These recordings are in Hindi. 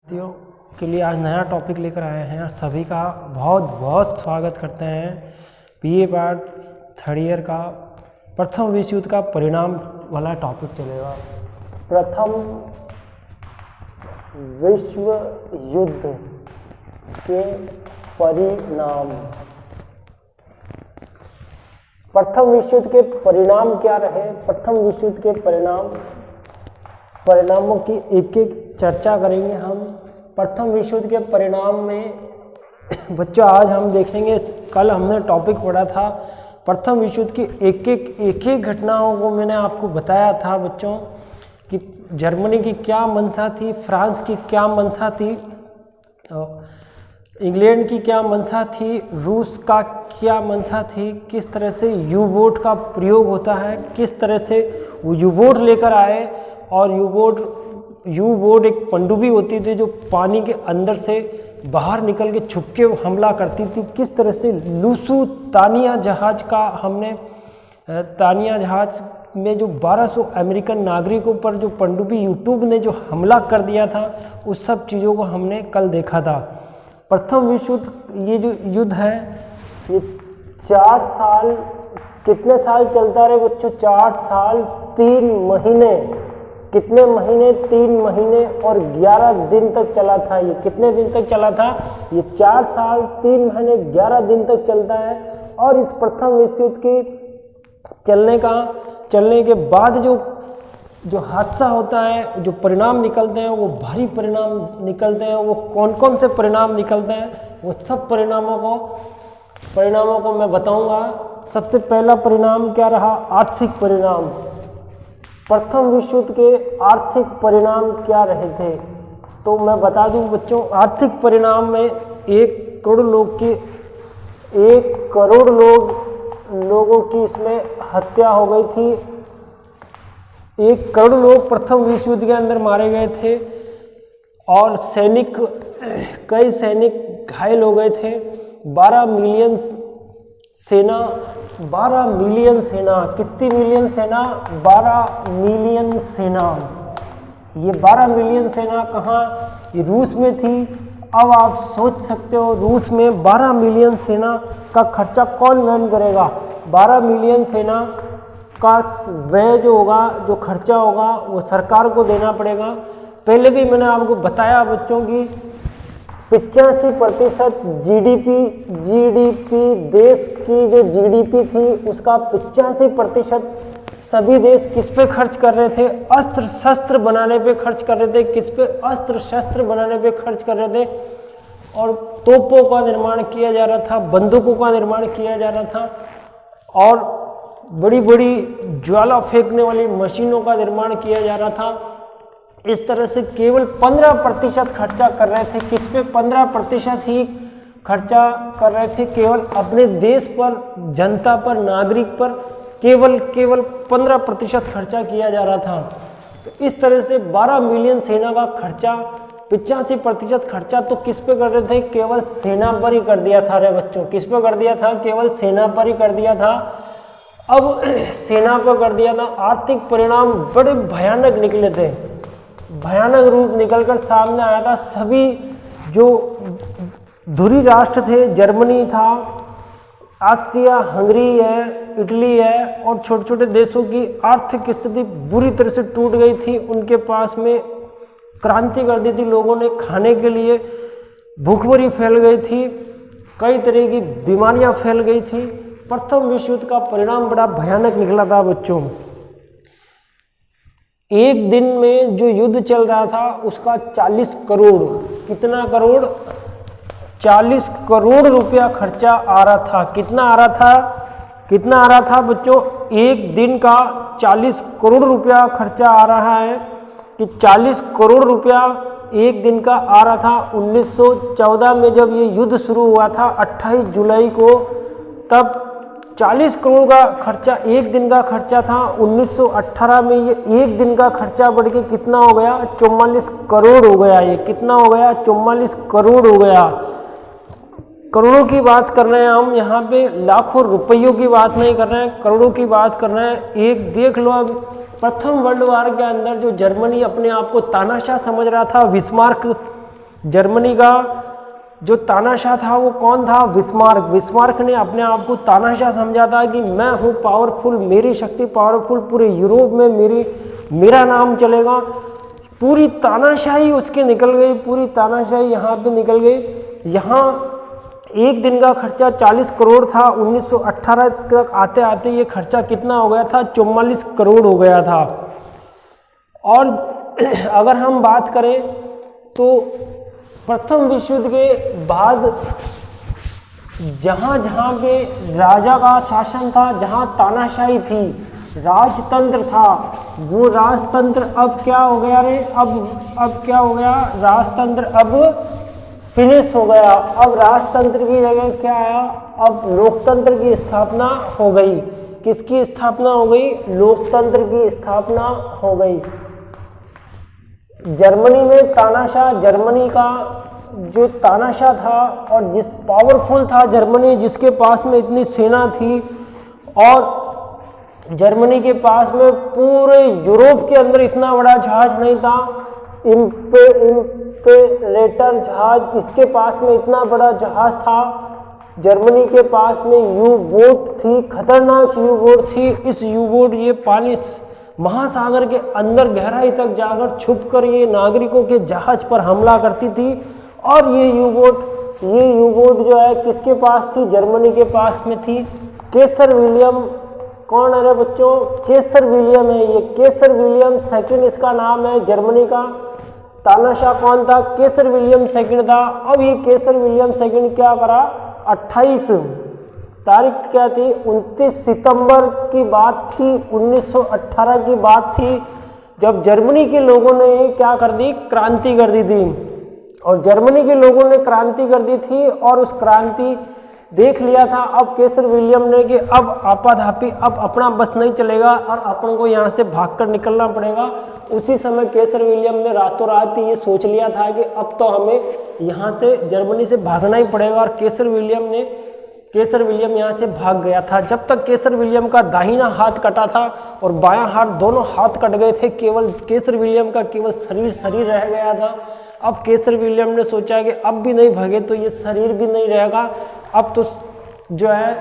साथियों के लिए आज नया टॉपिक लेकर आए हैं। सभी का बहुत बहुत स्वागत करते हैं। बीए पार्ट थर्ड ईयर का प्रथम विश्व युद्ध का परिणाम वाला टॉपिक चलेगा। प्रथम विश्व युद्ध के परिणाम। प्रथम विश्व युद्ध के परिणाम क्या रहे? प्रथम विश्व युद्ध के परिणामों की एक एक चर्चा करेंगे हम। प्रथम विश्व युद्ध के परिणाम में बच्चों आज हम देखेंगे, कल हमने टॉपिक पढ़ा था प्रथम विश्व युद्ध की एक एक घटनाओं को मैंने आपको बताया था बच्चों कि जर्मनी की क्या मंशा थी, फ्रांस की क्या मंशा थी, इंग्लैंड की क्या मंशा थी, रूस का क्या मंशा थी, किस तरह से यू बोट का प्रयोग होता है, किस तरह से वो यू बोट लेकर आए। और यू बोट एक पनडुब्बी होती थी जो पानी के अंदर से बाहर निकल के छुप के हमला करती थी। किस तरह से लुसातानिया जहाज का हमने तानिया जहाज में जो 1200 अमेरिकन नागरिकों पर जो पनडुब्बी यूट्यूब ने जो हमला कर दिया था, उस सब चीज़ों को हमने कल देखा था। प्रथम विश्व युद्ध ये जो युद्ध है ये 4 साल, कितने साल चलता रहे बच्चों? 4 साल 3 महीने। कितने महीने? 3 महीने और 11 दिन तक चला था। ये कितने दिन तक चला था? ये 4 साल 3 महीने 11 दिन तक चलता है। और इस प्रथम विश्व युद्ध की चलने के बाद जो हादसा होता है, जो परिणाम निकलते हैं, वो भारी परिणाम निकलते हैं। वो कौन कौन से परिणाम निकलते हैं, वो सब परिणामों को मैं बताऊंगा। सबसे पहला परिणाम क्या रहा? आर्थिक परिणाम। प्रथम विश्व युद्ध के आर्थिक परिणाम क्या रहे थे? तो मैं बता दूं बच्चों, आर्थिक परिणाम में 1 करोड़ लोगों की इसमें हत्या हो गई थी। 1 करोड़ लोग प्रथम विश्व युद्ध के अंदर मारे गए थे और कई सैनिक घायल हो गए थे। 12 मिलियन सेना, कितनी मिलियन सेना? 12 मिलियन सेना। ये 12 मिलियन सेना कहाँ? ये रूस में थी। अब आप सोच सकते हो रूस में 12 मिलियन सेना का खर्चा कौन वहन करेगा? 12 मिलियन सेना का व्यय जो होगा, जो खर्चा होगा, वो सरकार को देना पड़ेगा। पहले भी मैंने आपको बताया बच्चों की 85% जीडीपी देश की जो जीडीपी थी उसका 85% सभी देश किस पे खर्च कर रहे थे? अस्त्र शस्त्र बनाने पे खर्च कर रहे थे। किस पे? अस्त्र शस्त्र बनाने पे खर्च कर रहे थे। और तोपों का निर्माण किया जा रहा था, बंदूकों का निर्माण किया जा रहा था और बड़ी बड़ी ज्वाला फेंकने वाली मशीनों का निर्माण किया जा रहा था। इस तरह से केवल 15% खर्चा कर रहे थे। किस पे? 15% ही खर्चा कर रहे थे केवल अपने देश पर, जनता पर, नागरिक पर। केवल 15% खर्चा किया जा रहा था। तो इस तरह से 12 मिलियन सेना का खर्चा, 85% खर्चा तो किस पे कर रहे थे? केवल सेना पर ही कर दिया था रे बच्चों। किस पे कर दिया था? केवल सेना पर ही कर दिया था। अब सेना पर कर दिया था। आर्थिक परिणाम बड़े भयानक निकले थे, भयानक रूप निकलकर सामने आया था। सभी जो धुरी राष्ट्र थे, जर्मनी था, ऑस्ट्रिया हंगरी है, इटली है और छोटे छोटे देशों की आर्थिक स्थिति बुरी तरह से टूट गई थी। उनके पास में क्रांति कर दी थी लोगों ने, खाने के लिए भूखमरी फैल गई थी, कई तरह की बीमारियां फैल गई थी। प्रथम विश्व युद्ध का परिणाम बड़ा भयानक निकला था बच्चों। एक दिन में जो युद्ध चल रहा था उसका 40 करोड़, कितना करोड़? 40 करोड़ रुपया खर्चा आ रहा था। कितना आ रहा था बच्चों? एक दिन का 40 करोड़ रुपया खर्चा आ रहा है कि 40 करोड़ रुपया एक दिन का आ रहा था। 1914 में जब ये युद्ध शुरू हुआ था 28 जुलाई को, तब 40 करोड़ का खर्चा एक दिन का खर्चा था। 1918 में ये एक दिन का खर्चा बढ़ के कितना हो गया? 44 करोड़ हो गया। ये कितना हो गया? 44 करोड़ हो गया। करोड़ों की बात कर रहे हैं हम यहाँ पे, लाखों रुपयों की बात नहीं कर रहे हैं, करोड़ों की बात कर रहे हैं। एक देख लो, अब प्रथम वर्ल्ड वार के अंदर जो जर्मनी अपने आप को तानाशाह समझ रहा था, बिस्मार्क जर्मनी का जो तानाशाह था वो कौन था? बिस्मार्क। बिस्मार्क ने अपने आप को तानाशाह समझा था कि मैं हूँ पावरफुल, मेरी शक्ति पावरफुल, पूरे यूरोप में मेरा नाम चलेगा। पूरी तानाशाही उसकी निकल गई, पूरी तानाशाही यहाँ पे निकल गई। यहाँ एक दिन का खर्चा 40 करोड़ था। 1918 तक आते आते ये खर्चा कितना हो गया था? 44 करोड़ हो गया था। और अगर हम बात करें तो प्रथम विश्व युद्ध के बाद जहाँ जहाँ पे राजा का शासन था, जहाँ तानाशाही थी, राजतंत्र था, वो राजतंत्र अब क्या हो गया रे? अब क्या हो गया? राजतंत्र अब फिनिश हो गया। अब राजतंत्र की जगह क्या आया? अब लोकतंत्र की स्थापना हो गई। किसकी स्थापना हो गई? लोकतंत्र की स्थापना हो गई। जर्मनी में तानाशाह, जर्मनी का जो तानाशाह था और जिस पावरफुल था जर्मनी, जिसके पास में इतनी सेना थी और जर्मनी के पास में पूरे यूरोप के अंदर इतना बड़ा जहाज नहीं था, इम्पेरेटर जहाज, इसके पास में इतना बड़ा जहाज था। जर्मनी के पास में यू बोट थी, खतरनाक यू बोट थी। इस यू बोट ये पानी महासागर के अंदर गहराई तक जाकर छुपकर ये नागरिकों के जहाज पर हमला करती थी। और ये यू बोट जो है किसके पास थी? जर्मनी के पास में थी। केसर विलियम, कौन है रे बच्चों? केसर विलियम है ये, केसर विलियम सेकंड इसका नाम है। जर्मनी का तानाशाह कौन था? केसर विलियम सेकंड था। अब ये केसर विलियम सेकंड क्या करा? 28 तारीख क्या थी? 29 सितंबर की बात थी, 1918 की बात थी, जब जर्मनी के लोगों ने क्या कर दी? क्रांति कर दी थी। और जर्मनी के लोगों ने क्रांति कर दी थी और उस क्रांति देख लिया था अब केसर विलियम ने कि अब आपाधापी, अब अपना बस नहीं चलेगा और अपन को यहाँ से भागकर निकलना पड़ेगा। उसी समय केसर विलियम ने रातों रात ये सोच लिया था कि अब तो हमें यहाँ से जर्मनी से भागना ही पड़ेगा। और केसर विलियम यहाँ से भाग गया था। जब तक केसर विलियम का दाहिना हाथ कटा था और बायां हाथ, दोनों हाथ कट गए थे, केवल केसर विलियम का केवल शरीर रह गया था। अब केसर विलियम ने सोचा कि अब भी नहीं भागे तो ये शरीर भी नहीं रहेगा, अब तो जो है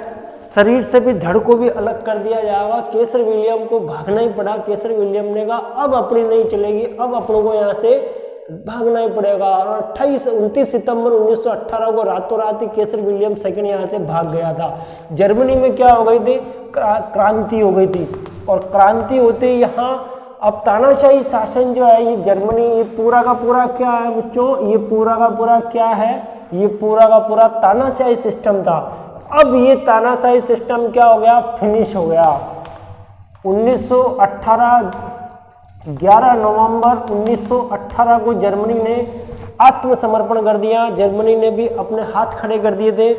शरीर से भी धड़ को भी अलग कर दिया जाएगा। केसर विलियम को भागना ही पड़ा। केसर विलियम ने कहा अब अपनी नहीं चलेगी, अब अपनों को यहाँ से भागना ही पड़ेगा। और 29 सितंबर 1918 को रातों रात ही केसर विलियम सेकंड यहाँ से भाग गया था। जर्मनी में क्या हो गई थी? क्रांति हो गई थी। और क्रांति होते ही यहाँ अब तानाशाही शासन जो है ये जर्मनी, ये पूरा का पूरा क्या है बच्चों? ये पूरा का पूरा क्या है? ये पूरा का पूरा तानाशाही सिस्टम था। अब ये तानाशाही सिस्टम क्या हो गया? फिनिश हो गया। 1918 11 नवंबर 1918 को जर्मनी ने आत्मसमर्पण कर दिया। जर्मनी ने भी अपने हाथ खड़े कर दिए थे।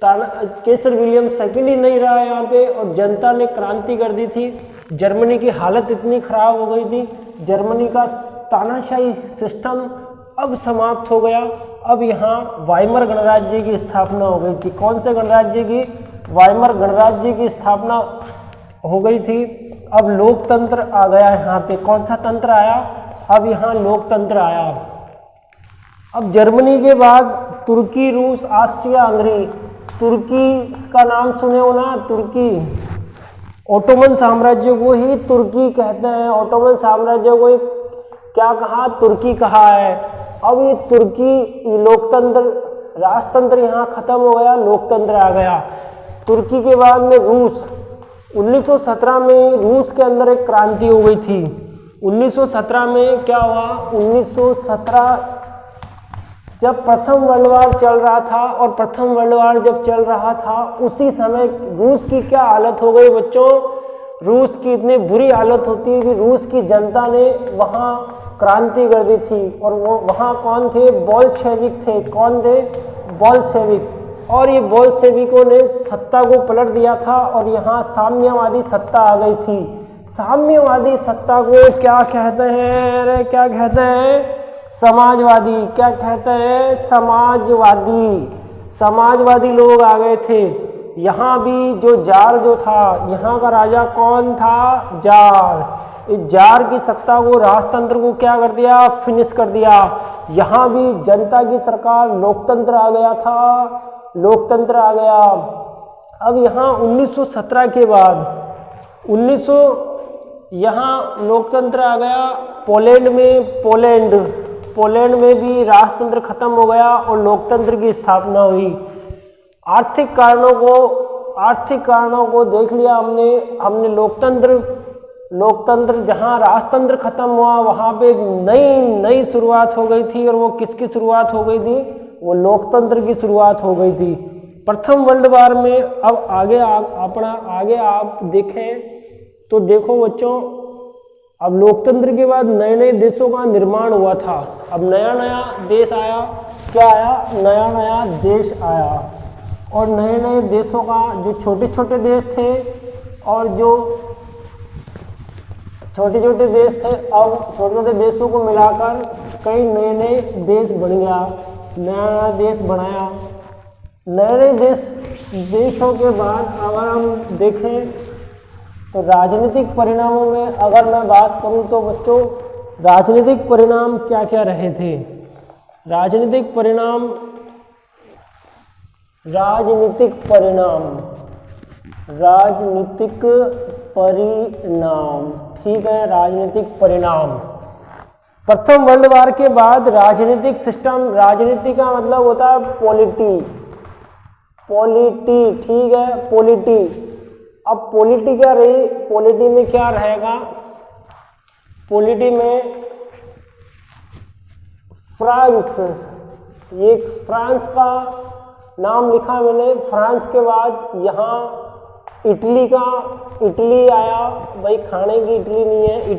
केसर विलियम सेकंड ही नहीं रहा यहाँ पे और जनता ने क्रांति कर दी थी। जर्मनी की हालत इतनी खराब हो गई थी, जर्मनी का तानाशाही सिस्टम अब समाप्त हो गया। अब यहाँ वाइमर गणराज्य की स्थापना हो गई थी। कौन से गणराज्य की? वाइमर गणराज्य की स्थापना हो गई थी। अब लोकतंत्र आ गया यहाँ पे। कौन सा तंत्र आया? अब यहाँ लोकतंत्र आया। अब जर्मनी के बाद तुर्की, रूस, ऑस्ट्रिया हंगरी। तुर्की का नाम सुने हो ना? तुर्की, ओटोमन साम्राज्य को ही तुर्की कहते हैं। ओटोमन साम्राज्य को क्या कहा? तुर्की कहा है। अब ये तुर्की लोकतंत्र, राजतंत्र यहाँ खत्म हो गया, लोकतंत्र आ गया। तुर्की के बाद में रूस। 1917 में रूस के अंदर एक क्रांति हो गई थी। 1917 में क्या हुआ? 1917 जब प्रथम वर्ल्ड वार चल रहा था और प्रथम वर्ल्ड वार जब चल रहा था उसी समय रूस की क्या हालत हो गई बच्चों? रूस की इतनी बुरी हालत होती है कि रूस की जनता ने वहाँ क्रांति कर दी थी। और वो वहाँ कौन थे? बोल्शेविक थे। कौन थे? बोल्शेविक। और ये बोल्शेविकों ने सत्ता को पलट दिया था और यहाँ साम्यवादी सत्ता आ गई थी। साम्यवादी सत्ता को क्या कहते हैं? अरे क्या कहते हैं? समाजवादी। क्या कहते हैं? समाजवादी। समाजवादी लोग आ गए थे। यहाँ भी जो जार जो था, यहाँ का राजा कौन था? जार। इस जार की सत्ता को, राजतंत्र को क्या कर दिया? फिनिश कर दिया। यहाँ भी जनता की सरकार, लोकतंत्र आ गया था, लोकतंत्र आ गया। अब यहाँ 1917 के बाद 1900 यहाँ लोकतंत्र आ गया। पोलैंड में भी राजतंत्र खत्म हो गया और लोकतंत्र की स्थापना हुई। आर्थिक कारणों को देख लिया हमने लोकतंत्र जहाँ राजतंत्र खत्म हुआ वहाँ पे एक नई शुरुआत हो गई थी, और वो किसकी शुरुआत हो गई थी? वो लोकतंत्र की शुरुआत हो गई थी। प्रथम वर्ल्ड वार में अब आगे आप देखें तो देखो बच्चों, अब लोकतंत्र के बाद नए देशों का निर्माण हुआ था। अब नया देश आया, क्या आया? नया देश आया, और नए देशों का जो छोटे देश थे और जो छोटे देश थे, अब छोटे देशों को मिलाकर कई नए देश बन गया, नया देश बनाया। नए देशों के बाद अगर हम देखें तो राजनीतिक परिणामों में अगर मैं बात करूं तो बच्चों, राजनीतिक परिणाम क्या रहे थे? राजनीतिक परिणाम, ठीक है, राजनीतिक परिणाम। प्रथम वर्ल्ड वार के बाद राजनीतिक सिस्टम, राजनीति का मतलब होता है पॉलिटी, ठीक है, पॉलिटी। अब पॉलिटी क्या रही? पॉलिटी में क्या रहेगा? पॉलिटी में फ्रांस का नाम लिखा मैंने। फ्रांस के बाद यहाँ इटली आया। भाई खाने की इटली नहीं है,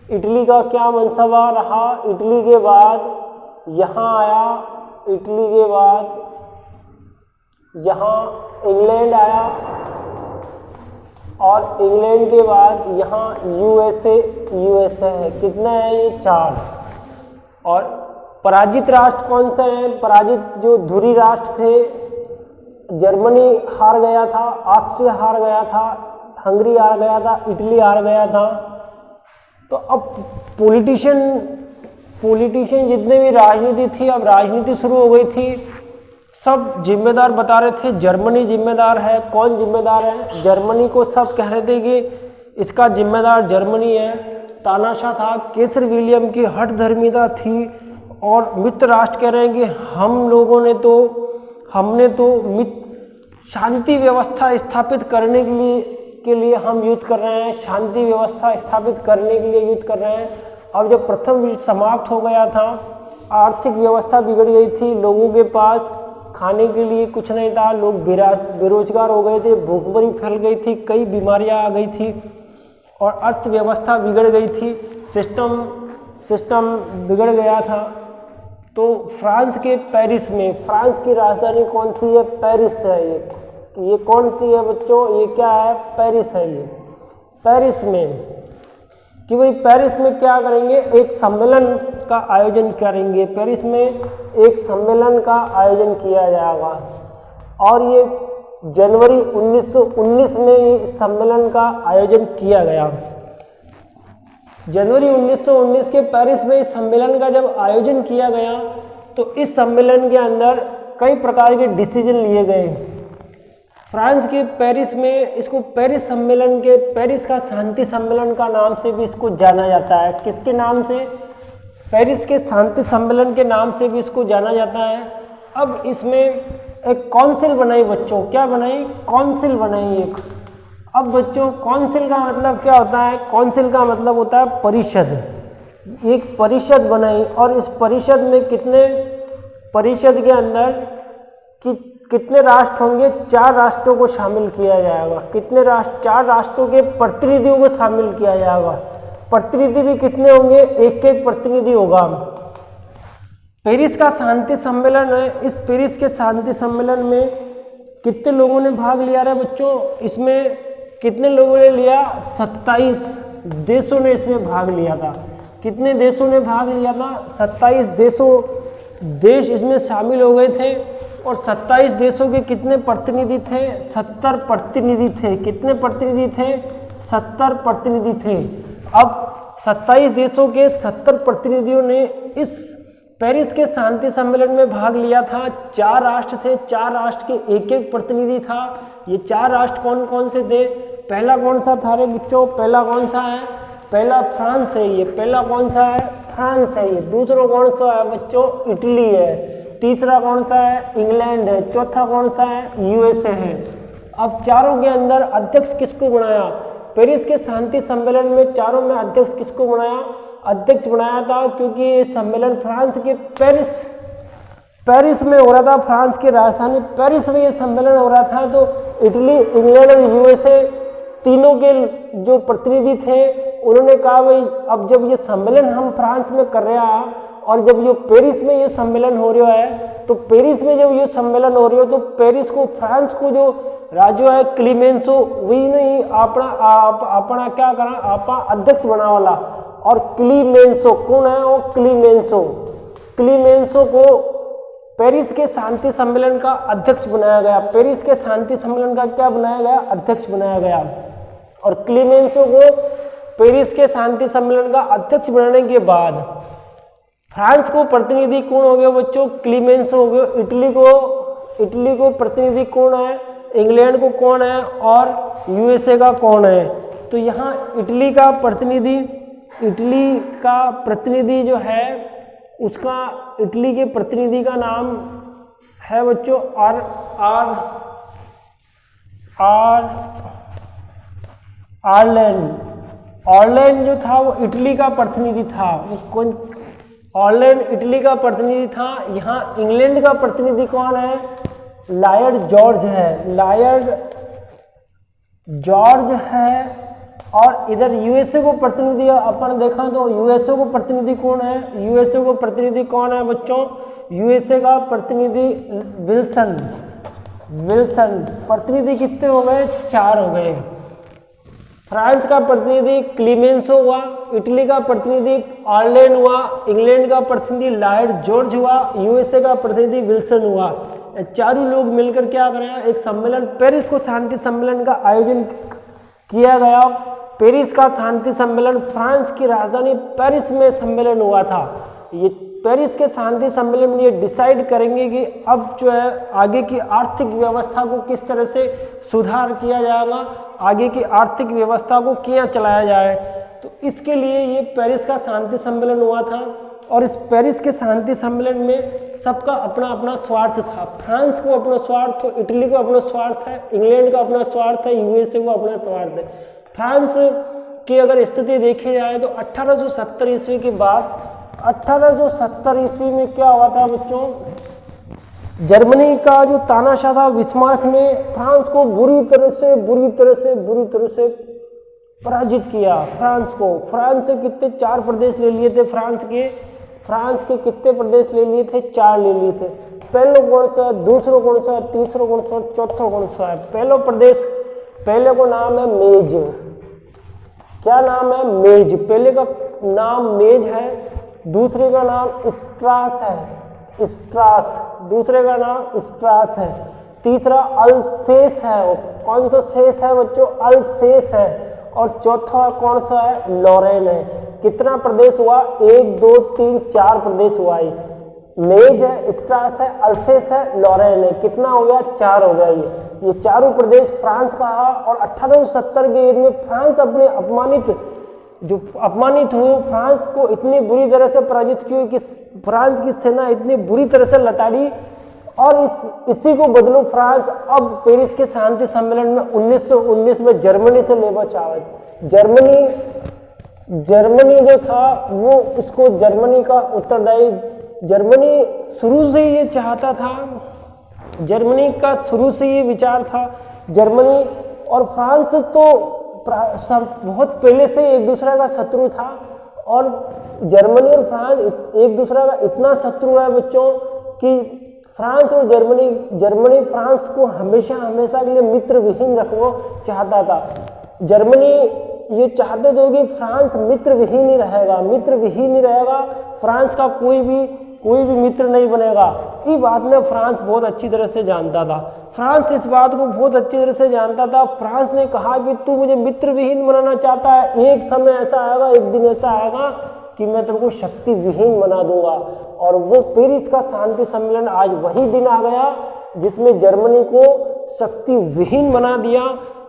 इटली का क्या मनसबा रहा? इटली के बाद यहाँ आया, इटली के बाद यहाँ इंग्लैंड आया, और इंग्लैंड के बाद यहाँ यूएसए है। कितना है ये? 4। और पराजित राष्ट्र कौन से हैं? पराजित जो धुरी राष्ट्र थे, जर्मनी हार गया था, ऑस्ट्रिया हार गया था, हंगरी हार गया था, इटली हार गया था। तो अब पॉलिटिशियन जितने भी राजनीति थी, अब राजनीति शुरू हो गई थी। सब जिम्मेदार बता रहे थे, जर्मनी जिम्मेदार है। कौन जिम्मेदार है? जर्मनी को सब कह रहे थे कि इसका जिम्मेदार जर्मनी है। तानाशाह था, केसर विलियम की हठधर्मिता थी, और मित्र राष्ट्र कह रहे हैं कि हमने तो शांति व्यवस्था स्थापित करने के लिए हम युद्ध कर रहे हैं, शांति व्यवस्था स्थापित करने के लिए युद्ध कर रहे हैं। अब जब प्रथम युद्ध समाप्त हो गया था, आर्थिक व्यवस्था बिगड़ गई थी, लोगों के पास खाने के लिए कुछ नहीं था, लोग बेरोजगार हो गए थे, भूखमरी फैल गई थी, कई बीमारियां आ गई थी, और अर्थव्यवस्था बिगड़ गई थी, सिस्टम बिगड़ गया था। तो फ्रांस के पेरिस में, फ्रांस की राजधानी कौन सी है? पेरिस है। ये कौन सी है बच्चों? ये क्या है? पेरिस है। ये पेरिस में कि भाई पेरिस में क्या करेंगे? एक सम्मेलन का आयोजन करेंगे। पेरिस में एक सम्मेलन का आयोजन किया जाएगा, और ये जनवरी 1919 में इस सम्मेलन का आयोजन किया गया। जनवरी 1919 के पेरिस में इस सम्मेलन का जब आयोजन किया गया, तो इस सम्मेलन के अंदर कई प्रकार के डिसीजन लिए गए। फ्रांस के पेरिस में इसको पेरिस का शांति सम्मेलन का नाम से भी इसको जाना जाता है। किसके नाम से? पेरिस के शांति सम्मेलन के नाम से भी इसको जाना जाता है। अब इसमें एक काउंसिल बनाई बच्चों। क्या बनाई? काउंसिल बनाई एक। अब बच्चों काउंसिल का मतलब क्या होता है? काउंसिल का मतलब होता है परिषद। एक परिषद बनाई, और इस परिषद में परिषद के अंदर कितने राष्ट्र होंगे? 4 राष्ट्रों को शामिल किया जाएगा। कितने राष्ट्र? 4 राष्ट्रों के प्रतिनिधियों को शामिल किया जाएगा। प्रतिनिधि भी कितने होंगे? एक प्रतिनिधि होगा। पेरिस का शांति सम्मेलन है। इस पेरिस के शांति सम्मेलन में कितने लोगों ने भाग लिया रहा बच्चों? इसमें कितने लोगों ने लिया? 27 देशों ने इसमें भाग लिया था। कितने देशों ने भाग लिया था? 27 देश इसमें शामिल हो गए थे, और 27 देशों के कितने प्रतिनिधि थे? 70 प्रतिनिधि थे। कितने प्रतिनिधि थे? 70 प्रतिनिधि थे। अब 27 देशों के 70 प्रतिनिधियों ने इस पेरिस के शांति सम्मेलन में भाग लिया था। 4 राष्ट्र थे, 4 राष्ट्र के एक एक प्रतिनिधि था। ये 4 राष्ट्र कौन कौन से थे? पहला कौन सा था रे बच्चों? पहला कौन सा है? पहला फ्रांस है। ये पहला कौन सा है? फ्रांस है। ये दूसरा कौन सा है बच्चों? इटली है। तीसरा कौन सा है? इंग्लैंड है। चौथा कौन सा है? यूएसए है। अब चारों के अंदर अध्यक्ष किसको बनाया? पेरिस के शांति सम्मेलन में चारों में अध्यक्ष किसको बनाया? अध्यक्ष बनाया था, क्योंकि ये सम्मेलन फ्रांस के पेरिस में हो रहा था। फ्रांस की राजधानी पेरिस में ये सम्मेलन हो रहा था। तो इटली, इंग्लैंड और यूएसए तीनों के जो प्रतिनिधि थे उन्होंने कहा भाई अब जब ये सम्मेलन हम फ्रांस में कर रहे हैं और जब ये पेरिस में ये सम्मेलन हो रहा है, तो पेरिस में जब ये सम्मेलन हो रही हो तो पेरिस को, फ्रांस को जो राज्य है क्लीमेंसो, वही नहीं अपना क्या करा, आपा अध्यक्ष बना वाला। और क्लीमेंसो कौन है? वो क्लीमेंसो को पेरिस के शांति सम्मेलन का अध्यक्ष बनाया गया। पेरिस के शांति सम्मेलन का क्या बनाया गया? अध्यक्ष बनाया गया। और क्लीमेंसो को पेरिस के शांति सम्मेलन का अध्यक्ष बनाने के बाद फ्रांस को प्रतिनिधि कौन हो गया बच्चों? क्लीमेंसो हो गया। इटली को प्रतिनिधि कौन है? इंग्लैंड को कौन है? और यूएसए का कौन है? तो यहाँ इटली का प्रतिनिधि जो है उसका, इटली के प्रतिनिधि का नाम है बच्चों ऑरलैंड जो था वो इटली का प्रतिनिधि था। ऑरलैंड इटली का प्रतिनिधि था। यहाँ इंग्लैंड का प्रतिनिधि कौन है? लॉर्ड जॉर्ज है। और इधर यूएसए को प्रतिनिधि अपन देखा तो यूएसए को प्रतिनिधि कौन है? यूएसए को प्रतिनिधि कौन है बच्चों? यूएसए का प्रतिनिधि विल्सन। प्रतिनिधि कितने हो गए? 4 हो गए। फ्रांस का प्रतिनिधि क्लीमेंसो हुआ, इटली का प्रतिनिधि ऑरलैंड हुआ, इंग्लैंड का प्रतिनिधि लॉर्ड जॉर्ज हुआ, यूएसए का प्रतिनिधि विल्सन हुआ। चारों लोग मिलकर क्या करें? एक सम्मेलन, पेरिस को शांति सम्मेलन का आयोजन किया गया। पेरिस का शांति सम्मेलन, फ्रांस की राजधानी पेरिस में सम्मेलन हुआ था। ये पेरिस के शांति सम्मेलन में ये डिसाइड करेंगे कि अब जो है आगे की आर्थिक व्यवस्था को किस तरह से सुधार किया जाएगा, आगे की आर्थिक व्यवस्था को क्या चलाया जाए। तो इसके लिए ये पेरिस का शांति सम्मेलन हुआ था। और इस पेरिस के शांति सम्मेलन में सबका अपना अपना स्वार्थ था। फ्रांस को अपना स्वार्थ, इटली को अपना स्वार्थ है, इंग्लैंड का अपना स्वार्थ है, यूएसए को अपना स्वार्थ है। फ्रांस की अगर स्थिति देखी जाए तो 1870 ईस्वी के बाद, 1870 ईस्वी में क्या हुआ था बच्चों? जर्मनी का जो तानाशाह था बिस्मार्क ने फ्रांस को बुरी तरह से पराजित किया। फ्रांस से कितने 4 प्रदेश ले लिए थे। फ्रांस के कितने प्रदेश ले लिए थे? 4 ले लिए थे। पहला कौन सा, दूसरा कौन सा, तीसरा कौन सा, चौथा कौन सा है? पहले को नाम है मेज। क्या नाम है? मेज। पहले का नाम मेज है, दूसरे का नाम स्ट्रास है, दूसरे का नाम स्ट्रास है, तीसरा अल्सेस है। कौन सा शेष है बच्चों? अल्सेस है। और चौथा कौन सा है? लॉरेन है। कितना प्रदेश हुआ? 1 2 3 4 प्रदेश हुआ। मेज है, स्ट्रास है, अल्सेस है, लॉरेन है। कितना हो गया? 4 हो गया। ये चारों प्रदेश फ्रांस का है। और 1870 के युद्ध में फ्रांस अपने अपमानित हुए, फ्रांस को इतनी बुरी तरह से पराजित की कि फ्रांस की सेना इतनी बुरी तरह से लताड़ी। और इसी को बदलो फ्रांस अब पेरिस के शांति सम्मेलन में 1919 में जर्मनी से लेना चाहा। जर्मनी जो था वो उसको, जर्मनी का उत्तरदायी, जर्मनी शुरू से ये चाहता था, जर्मनी का शुरू से ये विचार था। जर्मनी और फ्रांस तो बहुत पहले से एक दूसरे का शत्रु था। और जर्मनी और फ्रांस एक दूसरे का इतना शत्रु है बच्चों कि फ्रांस और जर्मनी फ्रांस को हमेशा के लिए मित्र विहीन रखना चाहता था। जर्मनी ये चाहते थे कि फ्रांस मित्र विहीन ही रहेगा, फ्रांस का कोई भी मित्र नहीं बनेगा। इस बात में फ्रांस बहुत अच्छी तरह से जानता था। फ्रांस इस बात को बहुत अच्छी तरह से जानता था। फ्रांस ने कहा कि तू मुझे मित्र विहीन बनाना चाहता है, एक समय ऐसा आएगा, एक दिन ऐसा आएगा कि मैं तुमको शक्ति विहीन बना दूंगा। और वो पेरिस का शांति सम्मेलन आज वही दिन आ गया जिसमें जर्मनी को शक्ति विहीन बना दिया।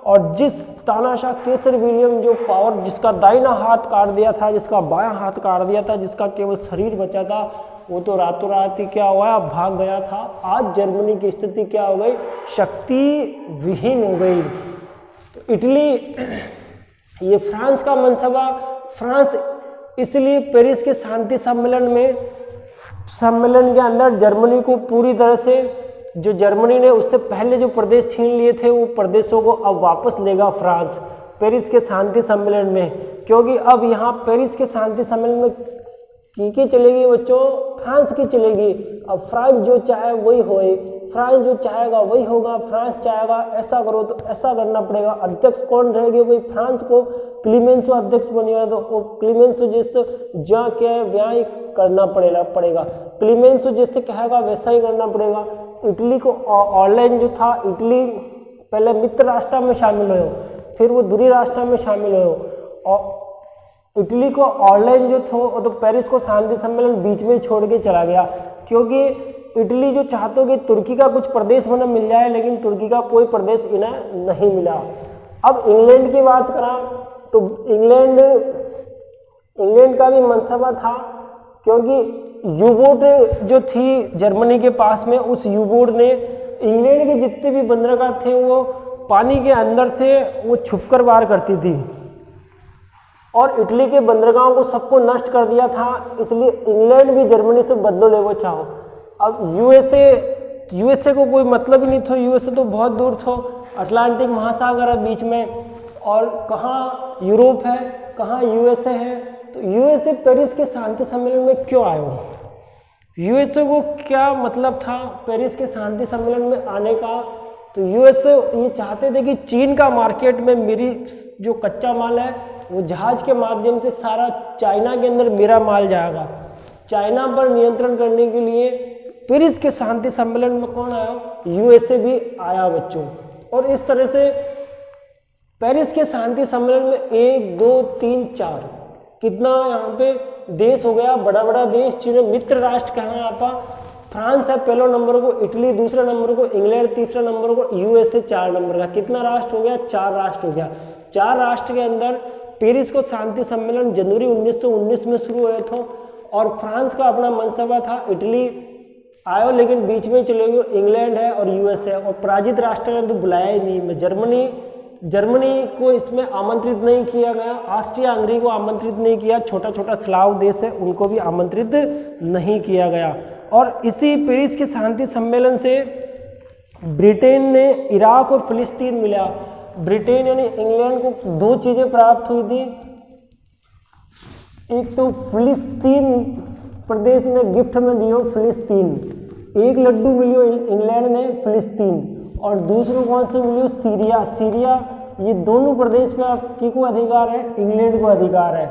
और जिस तानाशाह केसर विलियम जो पावर, जिसका दाहिना हाथ काट दिया था, जिसका बायां हाथ काट दिया था, जिसका केवल शरीर बचा था, वो तो रातों रात ही क्या हुआ, भाग गया था। आज जर्मनी की स्थिति क्या हो गई, शक्ति विहीन हो गई। तो इटली, ये फ्रांस का मनसबा, फ्रांस इसलिए पेरिस के शांति सम्मेलन के अंदर जर्मनी को पूरी तरह से, जो जर्मनी ने उससे पहले जो प्रदेश छीन लिए थे वो प्रदेशों को अब वापस लेगा फ्रांस पेरिस के शांति सम्मेलन में। क्योंकि अब यहाँ पेरिस के शांति सम्मेलन में की चलेगी बच्चों, फ्रांस की चलेगी। अब फ्रांस जो चाहे वही होए, फ्रांस जो चाहेगा वही होगा। फ्रांस चाहेगा ऐसा करो तो ऐसा करना पड़ेगा। अध्यक्ष कौन रहेंगे, वही फ्रांस को क्लीमेंसो अध्यक्ष बनेगा, तो क्लीमेंसो जैसे जहाँ क्या है वहाँ ही करना पड़ेगा। क्लीमेंसो जैसे कहेगा वैसा ही करना पड़ेगा। इटली को ऑनलाइन जो था, इटली पहले मित्र राष्ट्र में शामिल हो, फिर वो दूरी राष्ट्र में शामिल हो। और इटली को ऑनलाइन जो था तो पेरिस को शांति सम्मेलन बीच में छोड़ के चला गया। क्योंकि इटली जो चाहते हो कि तुर्की का कुछ प्रदेश बना मिल जाए, लेकिन तुर्की का कोई प्रदेश इन्हें नहीं मिला। अब इंग्लैंड की बात करा तो इंग्लैंड का भी मनसबा था, क्योंकि यूबोट जो थी जर्मनी के पास में, उस यूबोट ने इंग्लैंड के जितने भी बंदरगाह थे वो पानी के अंदर से वो छुपकर वार करती थी और इटली के बंदरगाहों को सबको नष्ट कर दिया था। इसलिए इंग्लैंड भी जर्मनी से बदलो ले वो चाहो। अब यूएसए को कोई मतलब ही नहीं था, यूएसए तो बहुत दूर था, अटलांटिक महासागर है बीच में, और कहाँ यूरोप है, कहाँ यूएसए है। तो यूएसए पेरिस के शांति सम्मेलन में क्यों आयो, यूएसए को क्या मतलब था पेरिस के शांति सम्मेलन में आने का। तो यूएसए ये चाहते थे कि चीन का मार्केट में मेरी जो कच्चा माल है वो जहाज के माध्यम से सारा चाइना के अंदर मेरा माल जाएगा। चाइना पर नियंत्रण करने के लिए पेरिस के शांति सम्मेलन में कौन आया, यूएसए भी आया बच्चों। और इस तरह से पेरिस के शांति सम्मेलन में 1 2 3 4 कितना यहाँ पे देश हो गया, बड़ा बड़ा देश, जिन्हें मित्र राष्ट्र कहा आपा। फ्रांस है पहले नंबर को, इटली दूसरे नंबर को, इंग्लैंड तीसरे नंबर को, यूएसए 4 नंबर का। कितना राष्ट्र हो गया, 4 राष्ट्र हो गया। 4 राष्ट्र के अंदर पेरिस को शांति सम्मेलन जनवरी 1919 में शुरू हुआ था। और फ्रांस का अपना मनसबा था, इटली आयो लेकिन बीच में चले गए, इंग्लैंड है और यूएसए। और पराजित राष्ट्र ने तो बुलाया ही नहीं। मैं जर्मनी को इसमें आमंत्रित नहीं किया गया, ऑस्ट्रिया हंगरी को आमंत्रित नहीं किया, छोटा छोटा स्लाव देश है उनको भी आमंत्रित नहीं किया गया। और इसी पेरिस के शांति सम्मेलन से ब्रिटेन ने इराक और फिलिस्तीन मिला। ब्रिटेन यानी इंग्लैंड को 2 चीजें प्राप्त हुई थी। एक तो फिलिस्तीन प्रदेश ने गिफ्ट में दियो, फिलिस्तीन 1 लड्डू मिलियो इंग्लैंड ने फिलिस्तीन, और दूसरों कौन से मिलियो, सीरिया। ये दोनों प्रदेश पे आपकी को अधिकार है, इंग्लैंड को अधिकार है।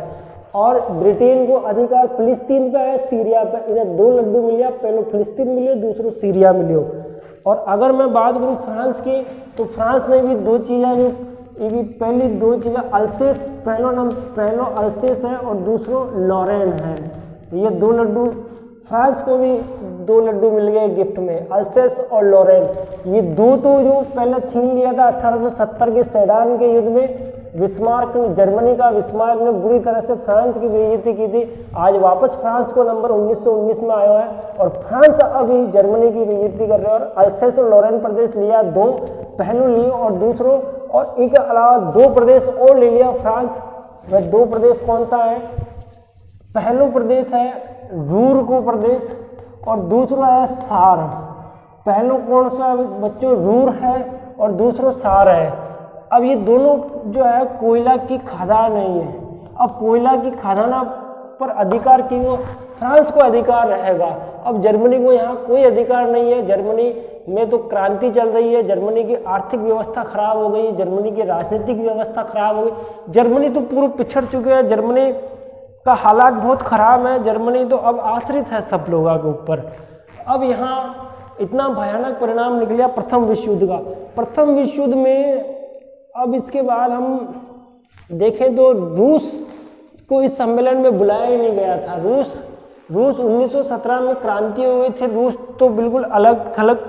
और ब्रिटेन को अधिकार फिलिस्तीन पे है, सीरिया पे। इन्हें 2 लड्डू मिलिया, पहले फिलिस्तीन मिलियो, दूसरो सीरिया मिलियो। और अगर मैं बात करूँ फ्रांस की, तो फ्रांस ने भी 2 चीज़ें, जो पहली 2 चीज़ें, अल्सेस, पहलो अल्सेस है और दूसरो लॉरेन है। ये 2 लड्डू फ्रांस को भी 2 लड्डू मिल गए गिफ्ट में, अल्सेस और लॉरेन। ये 2 तो जो पहले छीन लिया था 1870 के सेडान के युद्ध में, बिस्मार्क ने, जर्मनी का बिस्मार्क ने बुरी तरह से फ्रांस की बेइज्जती की थी। आज वापस फ्रांस को नंबर 1919 में आया है और फ्रांस अभी जर्मनी की बेइज्जती कर रहे हैं। और अल्सेस और लॉरेन प्रदेश लिया 2, पहलू लिए और दूसरों, और इसके अलावा 2 प्रदेश और ले लिया फ्रांस। वह 2 प्रदेश कौन सा है, पहलू प्रदेश है रूर को प्रदेश और दूसरा है सार। पहलू कौन सा बच्चों, रूर है और दूसरा सार है। अब ये दोनों जो है कोयला की खदान नहीं है। अब कोयला की खदाना पर अधिकार क्यों, फ्रांस को अधिकार रहेगा। अब जर्मनी को यहाँ कोई अधिकार नहीं है। जर्मनी में तो क्रांति चल रही है, जर्मनी की आर्थिक व्यवस्था खराब हो गई, जर्मनी की राजनीतिक व्यवस्था खराब हो गई। जर्मनी तो पूरा पिछड़ चुके हैं, जर्मनी का हालात बहुत खराब है। जर्मनी तो अब आश्रित है सब लोगों के ऊपर। अब यहाँ इतना भयानक परिणाम निकला प्रथम विश्व युद्ध का। प्रथम विश्व युद्ध में अब इसके बाद हम देखें तो रूस को इस सम्मेलन में बुलाया ही नहीं गया था। रूस 1917 में क्रांति हो गई थी। रूस तो बिल्कुल अलग थलग।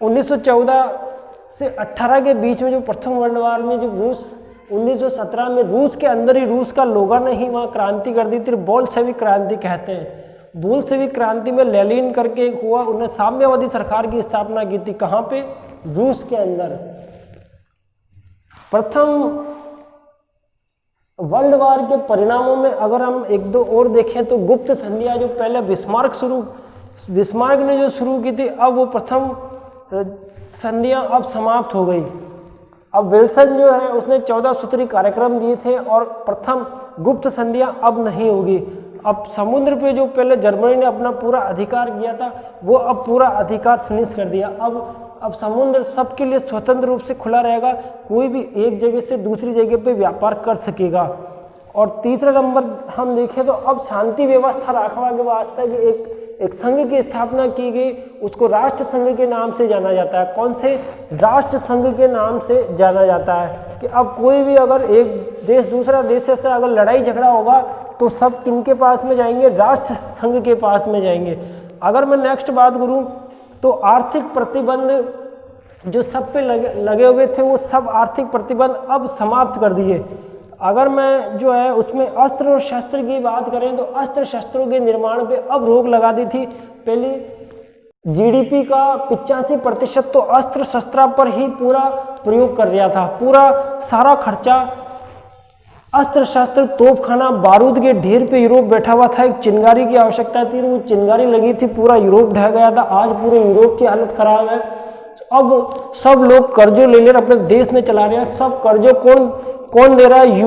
1914 से 18 के बीच में जो प्रथम वर्ल्ड वार में जो रूस 1917 में रूस के अंदर ही रूस का लोगों ने ही वहाँ क्रांति कर दी थी। बोल्शेविक क्रांति कहते हैं। बोल्शेविक क्रांति में लेनिन करके एक हुआ, उन्हें साम्यवादी सरकार की स्थापना की थी। कहाँ पे? रूस के अंदर। प्रथम वर्ल्ड वार के परिणामों में अगर हम एक दो और देखें तो गुप्त संधियां जो पहले बिस्मार्क ने जो शुरू की थी, अब वो प्रथम संधियां अब समाप्त हो गई। अब विल्सन जो है उसने 14 सूत्री कार्यक्रम दिए थे और प्रथम गुप्त संधियां अब नहीं होगी। अब समुद्र पे जो पहले जर्मनी ने अपना पूरा अधिकार किया था वो अब पूरा अधिकार फिनिश कर दिया। अब समुद्र सबके लिए स्वतंत्र रूप से खुला रहेगा, कोई भी एक जगह से दूसरी जगह पे व्यापार कर सकेगा। और तीसरा नंबर हम देखें तो अब शांति व्यवस्था रखवा के वास्ते कि एक संघ की स्थापना की गई, उसको राष्ट्र संघ के नाम से जाना जाता है। कौन से? राष्ट्र संघ के नाम से जाना जाता है। कि अब कोई भी अगर एक देश दूसरा देश से अगर लड़ाई झगड़ा होगा तो सब किनके पास में जाएंगे? राष्ट्र संघ के पास में जाएंगे। अगर मैं नेक्स्ट बात करूं तो आर्थिक प्रतिबंध जो सब पे लगे हुए थे वो सब आर्थिक प्रतिबंध अब समाप्त कर दिए। अगर मैं जो है उसमें अस्त्र और शस्त्र की बात करें तो अस्त्र शस्त्रों के निर्माण पे अब रोक लगा दी थी। पहले जीडीपी का 85% तो अस्त्र शस्त्र पर ही पूरा प्रयोग कर रहा था। पूरा सारा खर्चा अस्त्र शस्त्र, तोपखाना, बारूद के ढेर पे यूरोप बैठा हुआ था। एक चिंगारी की आवश्यकता थी, वो चिंगारी लगी थी, पूरा यूरोप ढह गया था। आज पूरे यूरोप की हालत खराब है। अब सब लोग कर्जों ले लेकर अपने देश में चला रहे हैं। सब कर्जों कौन दे रहा है?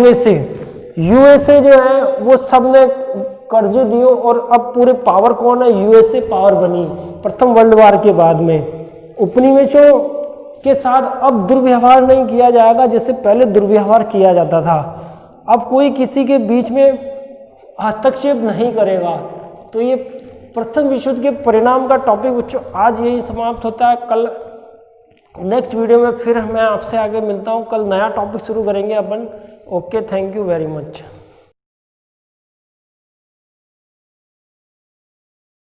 यूएसए जो है वो सब ने कर्जों दियो और अब पूरे पावर कौन है? यूएसए पावर बनी प्रथम वर्ल्ड वार के बाद में। उपनिवेशों के साथ अब दुर्व्यवहार नहीं किया जाएगा जैसे पहले दुर्व्यवहार किया जाता था। अब कोई किसी के बीच में हस्तक्षेप नहीं करेगा। तो ये प्रथम विश्व युद्ध के परिणाम का टॉपिक बच्चों आज यही समाप्त होता है। कल नेक्स्ट वीडियो में फिर मैं आपसे आगे मिलता हूँ। कल नया टॉपिक शुरू करेंगे अपन। Okay, thank you very much.